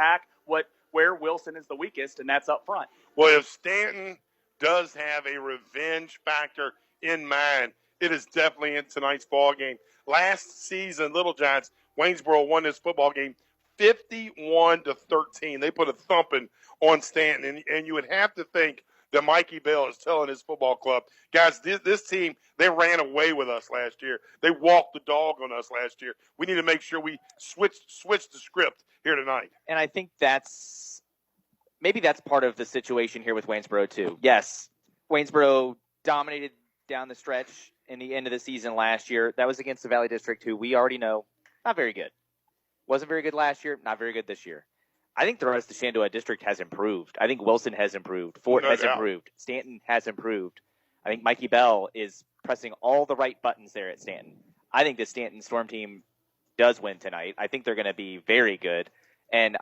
attack where Wilson is the weakest, and that's up front. Well, if Staunton does have a revenge factor in mind, it is definitely in tonight's ball game. Last season, Little Giants, Waynesboro won this football game 51-13. They put a thumping on Staunton, and you would have to think that Mikey Bell is telling his football club, guys, this team, they ran away with us last year. They walked the dog on us last year. We need to make sure we switch the script here tonight. And I think maybe that's part of the situation here with Waynesboro too. Yes, Waynesboro dominated down the stretch in the end of the season last year. That was against the Valley District, who we already know, not very good. Wasn't very good last year, not very good this year. I think the rest of the Shenandoah District has improved. I think Wilson has improved. Fort has improved. Staunton has improved. I think Mikey Bell is pressing all the right buttons there at Staunton. I think the Staunton Storm team does win tonight. I think they're going to be very good. And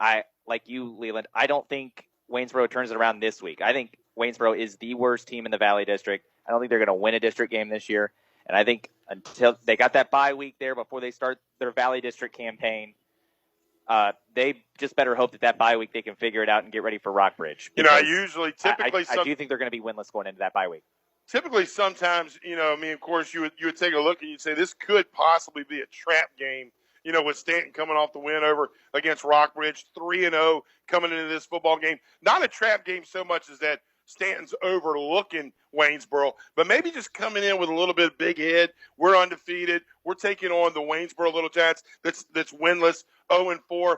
like you, Leland, I don't think Waynesboro turns it around this week. I think Waynesboro is the worst team in the Valley District. I don't think they're going to win a district game this year. And I think until they got that bye week there before they start their Valley District campaign, they just better hope that bye week they can figure it out and get ready for Rockbridge. You know, I do think they're going to be winless going into that bye week. Typically, sometimes, of course, you would take a look and you'd say this could possibly be a trap game. With Staunton coming off the win over against Rockbridge, 3-0 coming into this football game. Not a trap game so much as that Staunton's overlooking Waynesboro, but maybe just coming in with a little bit of big head. We're undefeated. We're taking on the Waynesboro Little Giants that's winless, 0-4.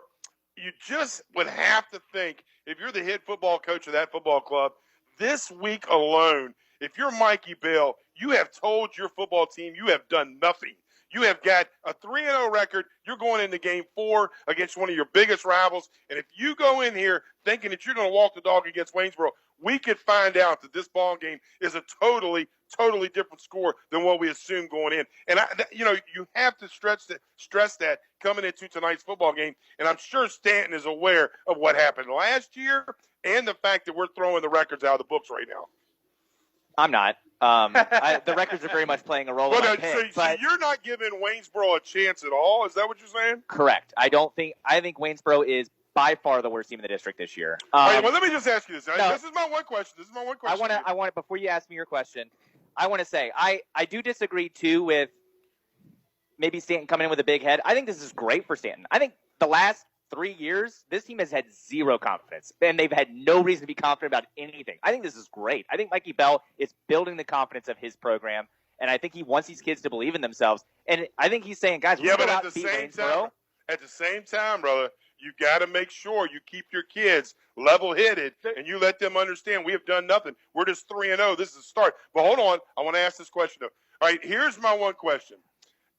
You just would have to think, if you're the head football coach of that football club, this week alone, if you're Mikey Bell, you have told your football team you have done nothing. You have got a 3-0 record. You're going into game 4 against one of your biggest rivals. And if you go in here thinking that you're going to walk the dog against Waynesboro, we could find out that this ball game is a totally different score than what we assumed going in. And, you have to stress that coming into tonight's football game. And I'm sure Staunton is aware of what happened last year and the fact that we're throwing the records out of the books right now. I'm not. The records are very much playing a role in my pick. So you're not giving Waynesboro a chance at all? Is that what you're saying? Correct. I think Waynesboro is by far the worst team in the district this year. All right, well, let me just ask you this. This is my one question. I want before you ask me your question, I want to say I do disagree too with maybe Staunton coming in with a big head. I think this is great for Staunton. I think the last 3 years, this team has had zero confidence, and they've had no reason to be confident about anything. I think this is great. I think Mikey Bell is building the confidence of his program, and I think he wants these kids to believe in themselves. And I think he's saying, guys, but at the same time, brother, you got to make sure you keep your kids level-headed, and you let them understand we have done nothing. We're just 3-0. This is a start. But hold on, I want to ask this question though. All right, here's my one question.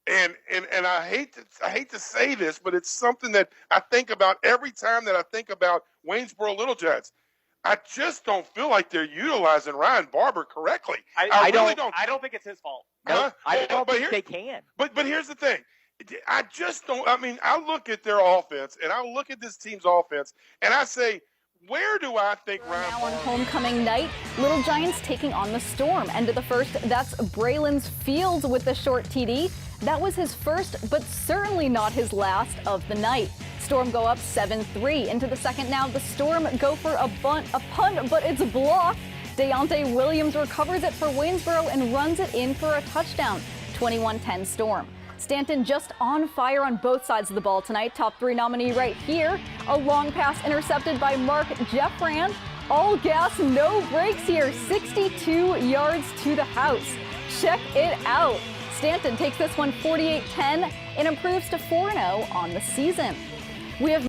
And I hate to say this, but it's something that I think about every time that I think about Waynesboro Little Giants. I just don't feel like they're utilizing Ryan Barber correctly. I don't think it's his fault. No, I don't think they can. But here's the thing. I just don't. I mean, I look at their offense, and I look at this team's offense, and I say, where do I think Ryan Now on homecoming night, Little Giants taking on the Storm. End of the first, that's Braylon's Fields with the short TD. That was his first, but certainly not his last of the night. Storm go up 7-3. Into the second now, the Storm go for a punt, but it's blocked. Deontay Williams recovers it for Waynesboro and runs it in for a touchdown. 21-10 Storm. Staunton just on fire on both sides of the ball tonight. Top 3 nominee right here. A long pass intercepted by Mark Jeffran. All gas, no brakes here. 62 yards to the house. Check it out. Staunton takes this one 48-10 and improves to 4-0 on the season. We have